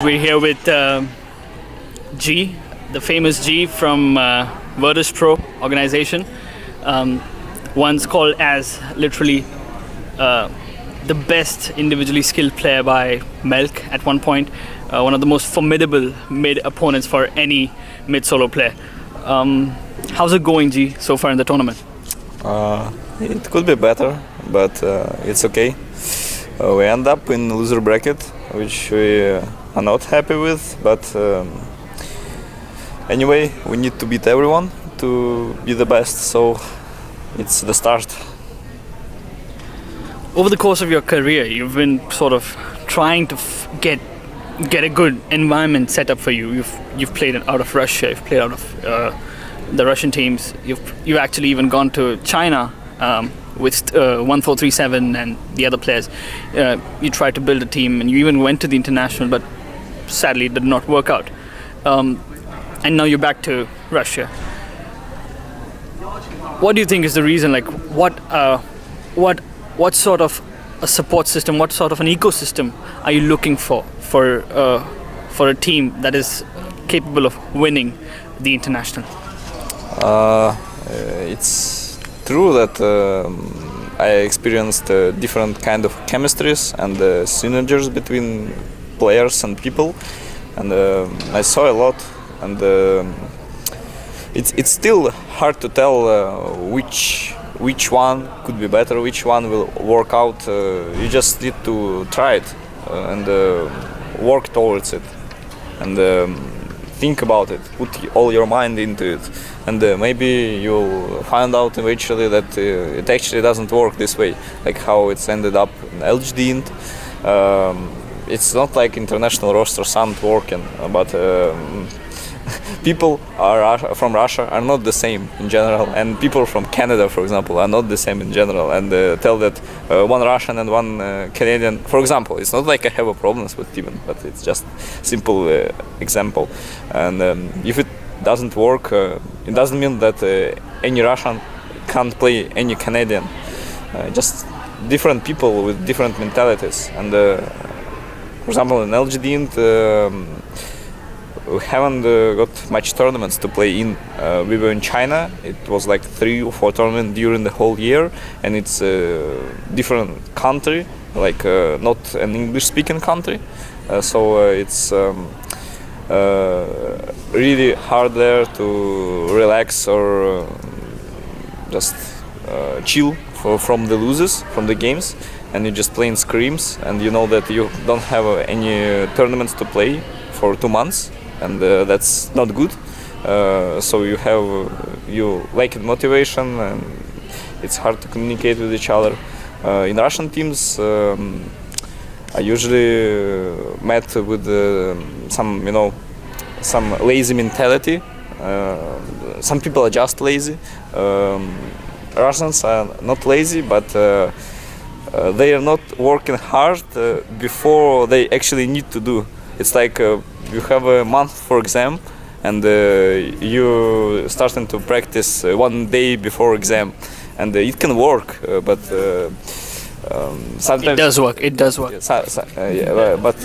We're here with G, the famous G from Virtus.Pro organization, once called as literally the best individually skilled player by Melk at one point, one of the most formidable mid opponents for any mid solo player. How's it going, G, so far in the tournament? It could be better, but it's okay. We end up in loser bracket, which we are not happy with, but anyway, we need to beat everyone to be the best, so it's the start. Over the course of your career, you've been sort of trying to get a good environment set up for you. You've played out of Russia, you've played out of the Russian teams. You've actually even gone to China with 1437 and the other players. You tried to build a team, and you even went to the international, but sadly it did not work out. And now you're back to Russia. What do you think is the reason? Like, what sort of a support system, what sort of an ecosystem are you looking for a team that is capable of winning the international? It's true that I experienced different kind of chemistries and synergies between players and people, and I saw a lot, and it's still hard to tell which one could be better, which one will work out. You just need to try it and work towards it, and think about it, put all your mind into it, and maybe you'll find out eventually that it actually doesn't work this way, like how it's ended up in LGD. It's not like international rosters aren't working, but people from Russia are not the same in general, and people from Canada, for example, are not the same in general, and tell that one Russian and one Canadian, for example, it's not like I have a problems with Steven, but it's just simple example. And if it doesn't work, it doesn't mean that any Russian can't play any Canadian. Just different people with different mentalities. And for example, in LGD, we haven't got much tournaments to play in. We were in China. It was like 3 or 4 tournaments during the whole year, and it's a different country, like not an English-speaking country. So it's really hard there to relax or just chill from the losers, from the games, and you just play in scrims, and you know that you don't have any tournaments to play for 2 months, and that's not good. So you lack motivation, and it's hard to communicate with each other. In Russian teams, I usually met with some lazy mentality. Some people are just lazy. Russians are not lazy, but they are not working hard before they actually need to do. It's like you have a month for exam, and you starting to practice 1 day before exam, and it can work, but sometimes it does work. But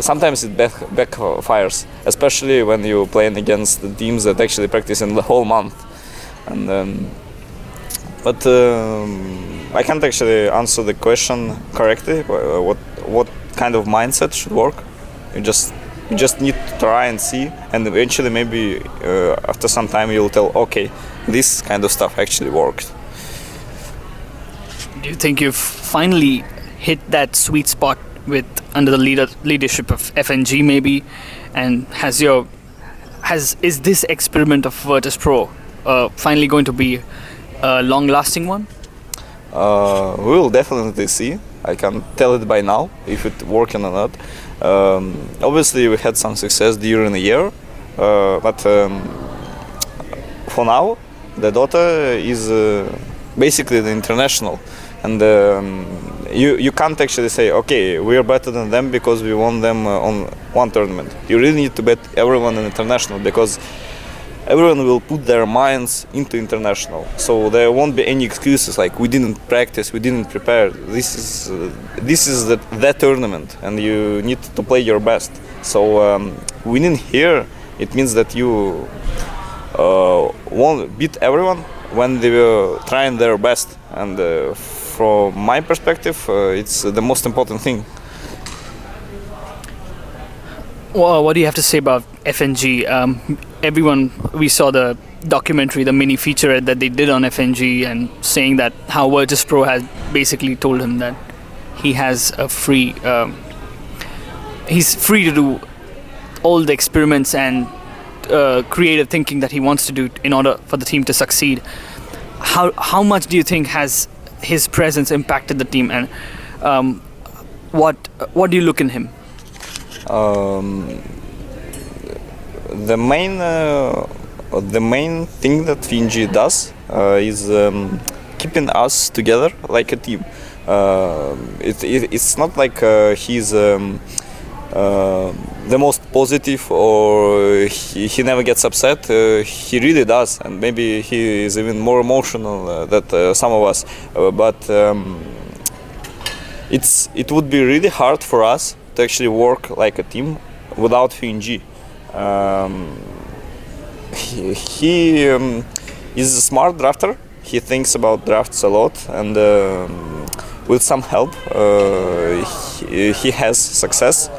sometimes it backfires, especially when you're playing against the teams that actually practice in the whole month. And but I can't actually answer the question correctly. What kind of mindset should work? You just need to try and see, and eventually maybe after some time you'll tell, okay, this kind of stuff actually worked. Do you think you've finally hit that sweet spot under the leadership of FNG maybe, and is this experiment of Virtus.Pro finally going to be a long-lasting one? We will definitely see. I can't tell it by now if it's working or not. Obviously, we had some success during the year, but for now, the Dota is basically the international, and you can't actually say, okay, we are better than them because we won them on one tournament. You really need to bet everyone in international, because everyone will put their minds into international, so there won't be any excuses like we didn't practice, we didn't prepare. This is the tournament, and you need to play your best. So winning here, it means that you won't beat everyone when they were trying their best. And from my perspective, it's the most important thing. Well, what do you have to say about FNG? Everyone, we saw the documentary, the mini featurette that they did on FNG, and saying that how Virtus.Pro has basically told him that he has a free, he's free to do all the experiments and creative thinking that he wants to do in order for the team to succeed. How much do you think has his presence impacted the team, and what do you look in him? The main thing that VP.G does is keeping us together like a team. It's not like he's the most positive or he never gets upset. He really does, and maybe he is even more emotional than some of us. But it would be really hard for us to actually work like a team without VP.G. He is a smart drafter. He thinks about drafts a lot, and with some help, he has success.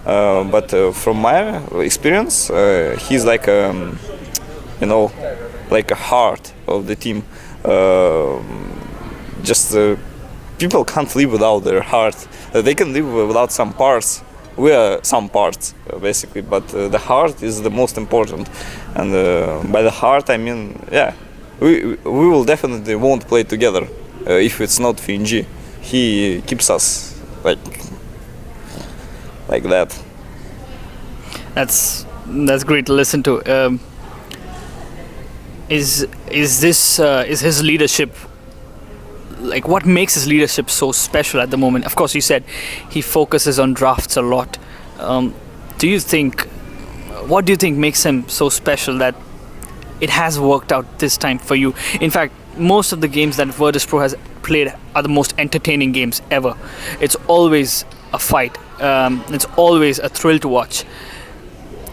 But from my experience, he's like like a heart of the team. People can't live without their heart. They can live without some parts. We are some parts, basically, but the heart is the most important. And by the heart, I mean, yeah, we will definitely won't play together if it's not VP.G. He keeps us like that. That's great to listen to. Is his leadership, like, what makes his leadership so special at the moment? Of course, you said he focuses on drafts a lot. What do you think makes him so special that it has worked out this time for you? In fact, most of the games that Virtus.Pro has played are the most entertaining games ever. It's always a fight. It's always a thrill to watch.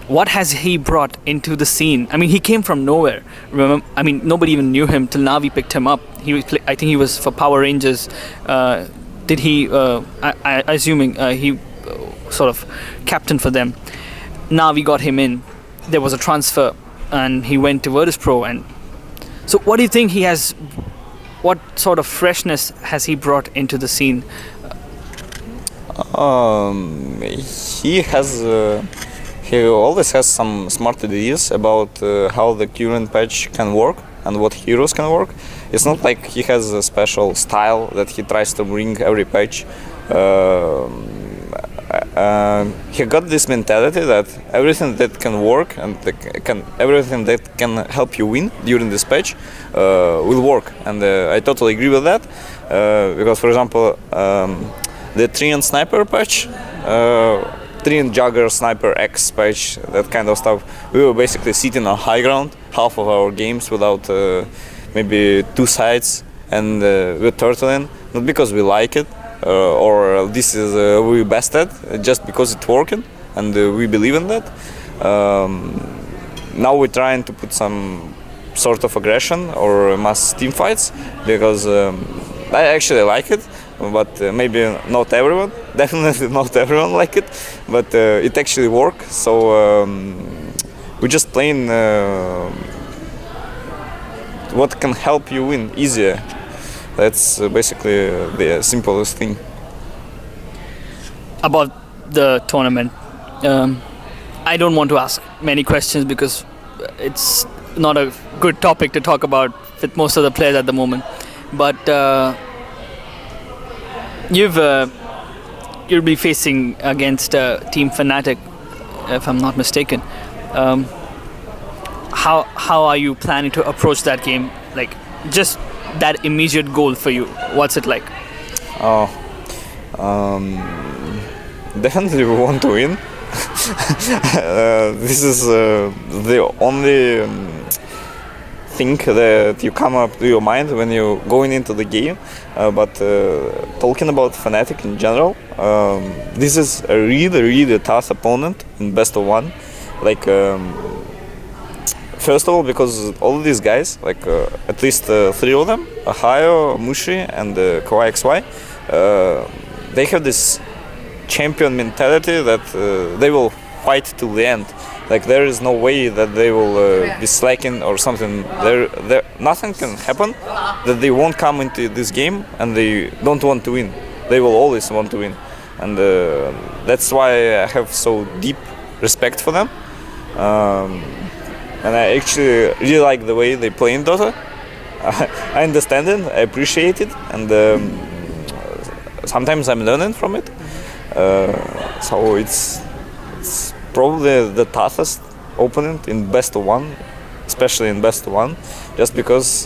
What has he brought into the scene? I mean, he came from nowhere. Remember, I mean, nobody even knew him till Navi picked him up. I think he was for Power Rangers. Did he? Assuming he sort of captain for them. Navi got him in. There was a transfer, and he went to Virtus.Pro. And so, what do you think he has? What sort of freshness has he brought into the scene? He has. He always has some smart ideas about how the current patch can work and what heroes can work. It's not like he has a special style that he tries to bring every patch. He got this mentality that everything that can work and everything that can help you win during this patch will work. And I totally agree with that. Because, for example, the Treant Sniper patch, Treant Jugger Sniper X patch, that kind of stuff, we were basically sitting on high ground half of our games without maybe two sides, and we're turtling, not because we like it or this is we best at, just because it's working and we believe in that. Now we're trying to put some sort of aggression or mass team fights because I actually like it. But maybe not everyone, definitely not everyone like it, but it actually works. So we're just playing what can help you win easier. That's basically the simplest thing. About the tournament, I don't want to ask many questions because it's not a good topic to talk about with most of the players at the moment. But you'll be facing against Team Fnatic, if I'm not mistaken. How are you planning to approach that game? Like, just that immediate goal for you. What's it like? Definitely we want to win. This is the only thing that you come up to your mind when you're going into the game. But talking about Fnatic in general, this is a really tough opponent in best of one. Like, first of all, because all of these guys, like at least 3 of them, Ahayo, Mushi, and Kawaii XY, they have this champion mentality that they will fight till the end. Like, there is no way that they will be slacking or something. Nothing can happen that they won't come into this game and they don't want to win. They will always want to win, and that's why I have so deep respect for them. And I actually really like the way they play in Dota. I understand it, I appreciate it, and sometimes I'm learning from it. So it's probably the toughest opponent in best of one, especially in best of one, just because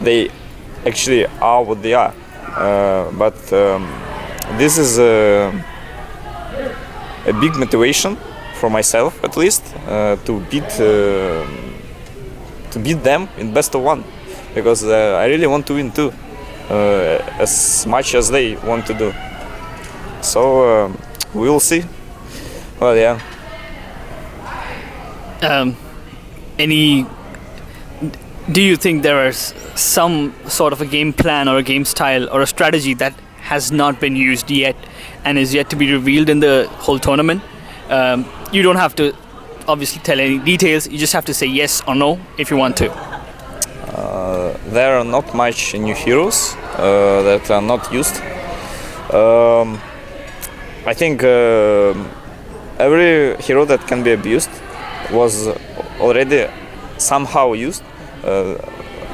they actually are what they are. But this is a big motivation for myself, at least, to beat them in best of one, because I really want to win too, as much as they want to do. So we'll see. Well, yeah. Do you think there is some sort of a game plan or a game style or a strategy that has not been used yet and is yet to be revealed in the whole tournament? You don't have to obviously tell any details, you just have to say yes or no if you want to. There are not much new heroes that are not used. I think every hero that can be abused was already somehow used.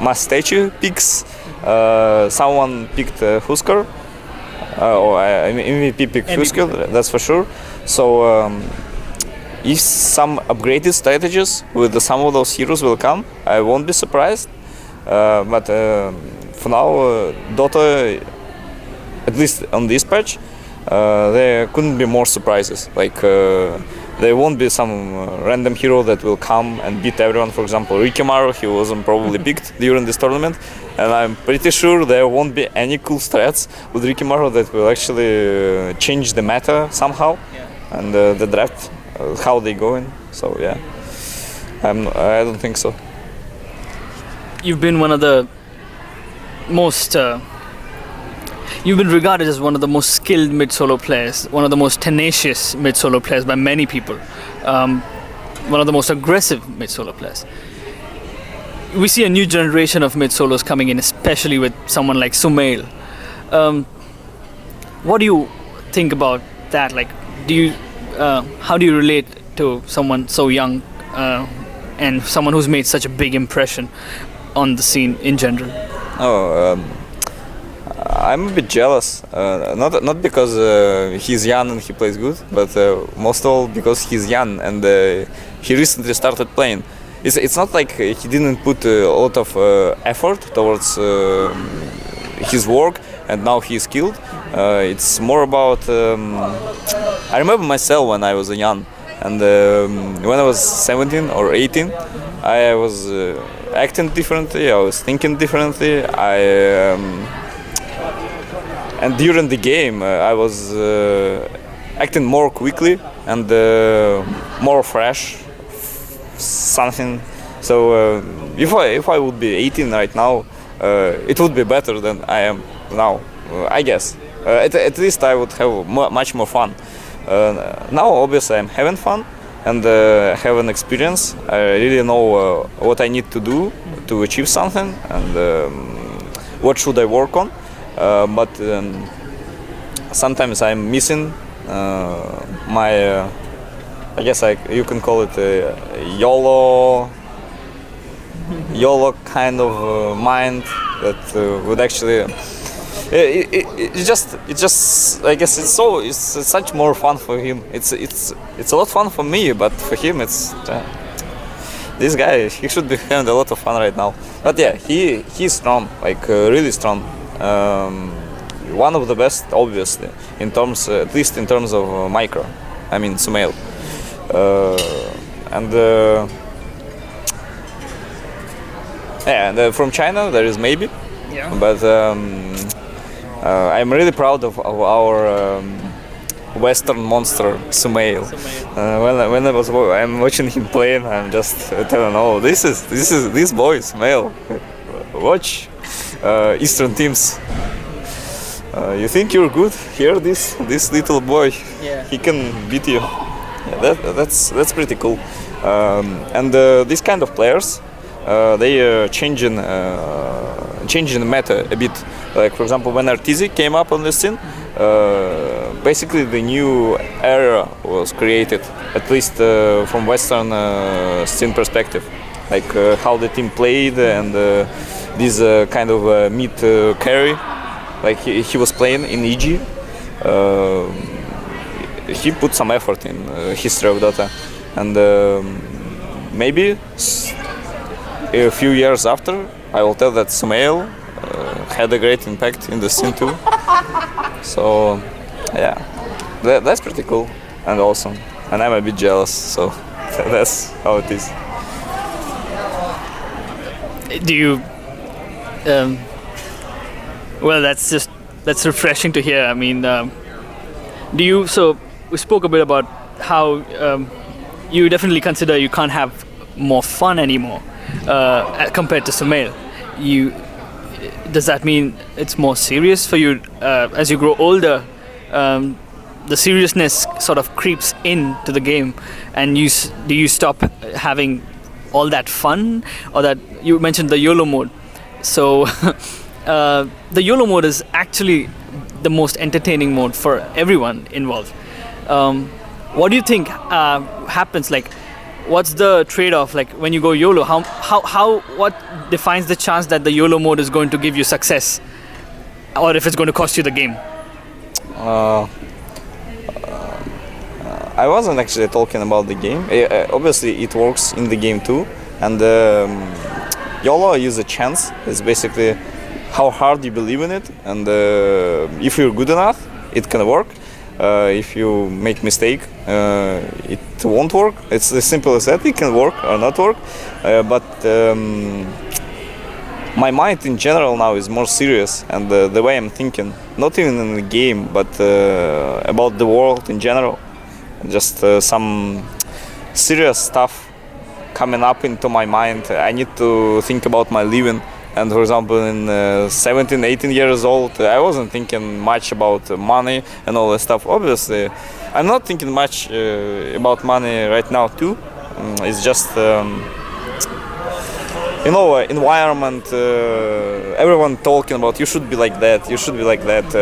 Mass statue picks, someone picked Husker, or MVP picked Husker, that's for sure. So if some upgraded strategies with some of those heroes will come, I won't be surprised. But for now, Dota, at least on this patch, there couldn't be more surprises. Like, there won't be some random hero that will come and beat everyone. For example, Rikimaru, he wasn't probably picked during this tournament, and I'm pretty sure there won't be any cool strats with Rikimaru that will actually change the meta somehow, and the draft, how they going. So yeah, I don't think so. You've been one of the most you've been regarded as one of the most skilled mid-solo players, one of the most tenacious mid-solo players by many people, one of the most aggressive mid-solo players. We see a new generation of mid-solos coming in, especially with someone like Sumail. What do you think about that? Like, how do you relate to someone so young and someone who's made such a big impression on the scene in general? I'm a bit jealous, not because he's young and he plays good, but most of all because he's young and he recently started playing. It's not like he didn't put a lot of effort towards his work and now he's skilled. It's more about, I remember myself when I was young, and when I was 17 or 18, I was acting differently, I was thinking differently, and during the game I was acting more quickly and more fresh, something. So if I would be 18 right now, it would be better than I am now, I guess. At least I would have much more fun. Now obviously I'm having fun and have an experience. I really know what I need to do to achieve something and what should I work on. But sometimes I'm missing my, I guess you can call it a YOLO kind of mind that would actually. It just I guess it's such more fun for him. It's a lot fun for me, but for him it's this guy, he should be having a lot of fun right now. But yeah, he's strong, like really strong. One of the best, obviously, in terms, at least in terms of micro. I mean Sumail, and Yeah, and from China there is maybe, but I'm really proud of our Western monster Sumail. When I'm watching him playing, I'm just telling, oh, this boy Sumail. Watch Eastern teams. You think you're good? Here, this little boy, he can beat you. Yeah, that's pretty cool. And these kind of players, they changing the meta a bit. Like for example, when RTZ came up on the scene, basically the new era was created, at least from Western scene perspective. Like how the team played and this kind of mid carry, like he was playing in EG. He put some effort in history of Dota, and maybe a few years after, I will tell that Sumail had a great impact in the scene too. So yeah, that's pretty cool and awesome, and I'm a bit jealous. So that's how it is. Do you? Well, that's refreshing to hear. I mean, do you? So we spoke a bit about how you definitely consider you can't have more fun anymore compared to Sumail. Does that mean it's more serious for you as you grow older? The seriousness sort of creeps into the game, and do you stop having all that fun? Or that you mentioned the YOLO mode. So the YOLO mode is actually the most entertaining mode for everyone involved. What do you think happens? Like, what's the trade-off? Like when you go YOLO, what defines the chance that the YOLO mode is going to give you success, or if it's going to cost you the game? I wasn't actually talking about the game. Obviously, it works in the game too, and YOLO is a chance. It's basically how hard you believe in it, and if you're good enough, it can work. If you make mistake, it won't work. It's as simple as that. It can work or not work. But my mind in general now is more serious, and the way I'm thinking, not even in the game, but about the world in general. Just some serious stuff coming up into my mind. I need to think about my living. And for example, in 17, 18 years old, I wasn't thinking much about money and all that stuff. Obviously, I'm not thinking much about money right now too. It's just, environment, everyone talking about you should be like that, you should be like that.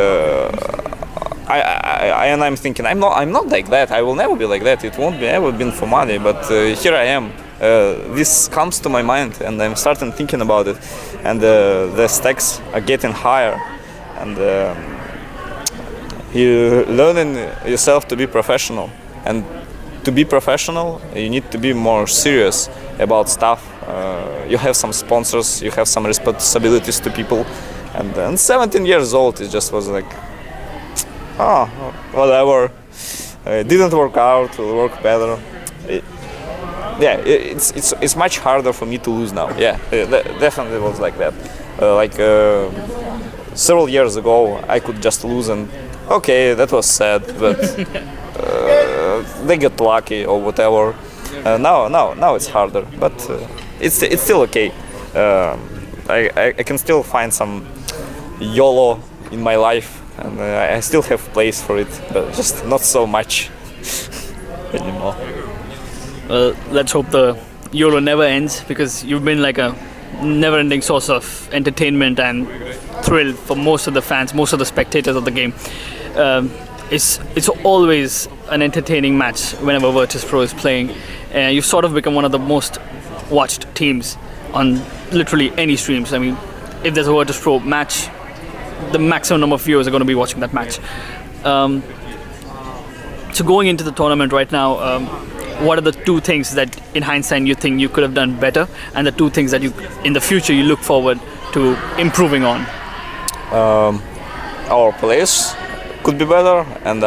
I'm thinking I'm not like that. I will never be like that. It won't be ever been for money. But here I am. This comes to my mind, and I'm starting thinking about it. And the stakes are getting higher, and you're learning yourself to be professional. And to be professional, you need to be more serious about stuff. You have some sponsors, you have some responsibilities to people. And 17 years old, it just was like, oh, whatever. It didn't work out. It will work better. It's much harder for me to lose now. Yeah, definitely was like that. Several years ago, I could just lose, and okay, that was sad, but they get lucky or whatever. Now it's harder, but it's still okay. I can still find some YOLO in my life, and I still have place for it, but just not so much anymore. Well, let's hope the YOLO never ends, because you've been like a never-ending source of entertainment and thrill for most of the fans, most of the spectators of the game. It's always an entertaining match whenever Virtus.Pro is playing. You've sort of become one of the most watched teams on literally any streams. I mean, if there's a Virtus.Pro match, the maximum number of viewers are going to be watching that match. So going into the tournament right now, what are the two things that in hindsight you think you could have done better, and the two things that you in the future you look forward to improving on? Our plays could be better, and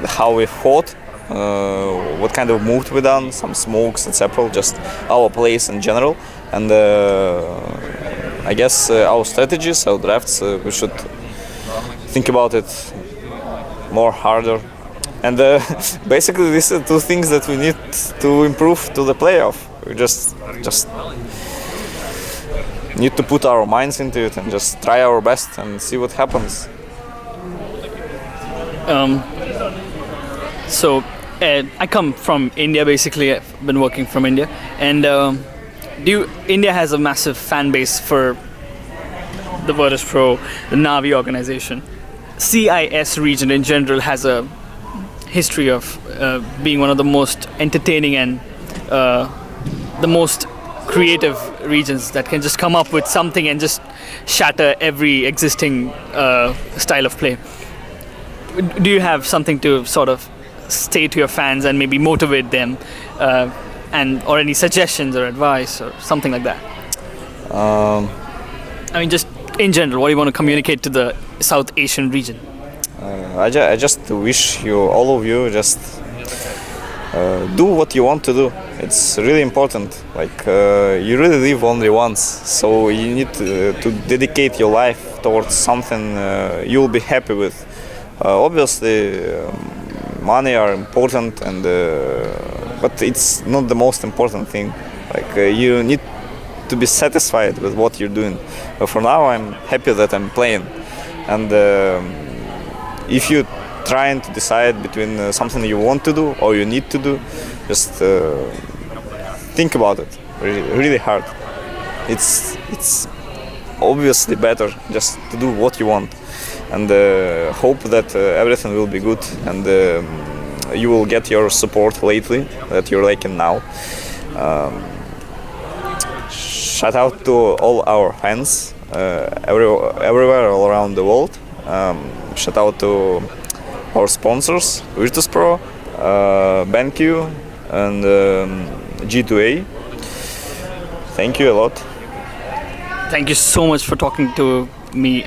how we fought, what kind of moves we done, some smokes, etc. Just our plays in general. and I guess our strategies, our drafts, we should think about it more harder. And basically, these are two things that we need to improve to the playoff. We just need to put our minds into it and just try our best and see what happens. So I come from India, basically. I've been working from India, and India has a massive fan base for the Virtus.Pro, the Navi organization. CIS region in general has a history of being one of the most entertaining and the most creative regions that can just come up with something and just shatter every existing style of play. Do you have something to sort of say to your fans and maybe motivate them, or any suggestions or advice or something like that? I mean, just in general, what do you want to communicate to the South Asian region? I just wish you, all of you, just do what you want to do. It's really important. Like you really live only once, so you need to dedicate your life towards something you'll be happy with. Obviously, money are important, but it's not the most important thing. Like you need to be satisfied with what you're doing. But for now, I'm happy that I'm playing, and if you're trying to decide between something you want to do or you need to do, just think about it really hard. It's obviously better just to do what you want, and hope that everything will be good, and you will get your support lately that you're liking now. Shout out to all our fans everywhere, all around the world. Shout out to our sponsors, Virtus.Pro, BenQ, and G2A. Thank you a lot. Thank you so much for talking to me,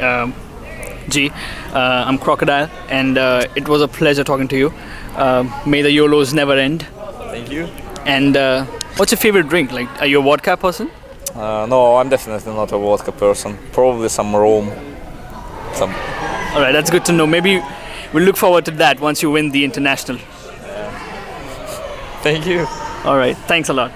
G. I'm Krockadyl, and it was a pleasure talking to you. May the YOLOs never end. Thank you. And what's your favorite drink? Like, are you a vodka person? No, I'm definitely not a vodka person. Probably some rum. All right, that's good to know. Maybe we'll look forward to that once you win the international. Thank you. All right, thanks a lot.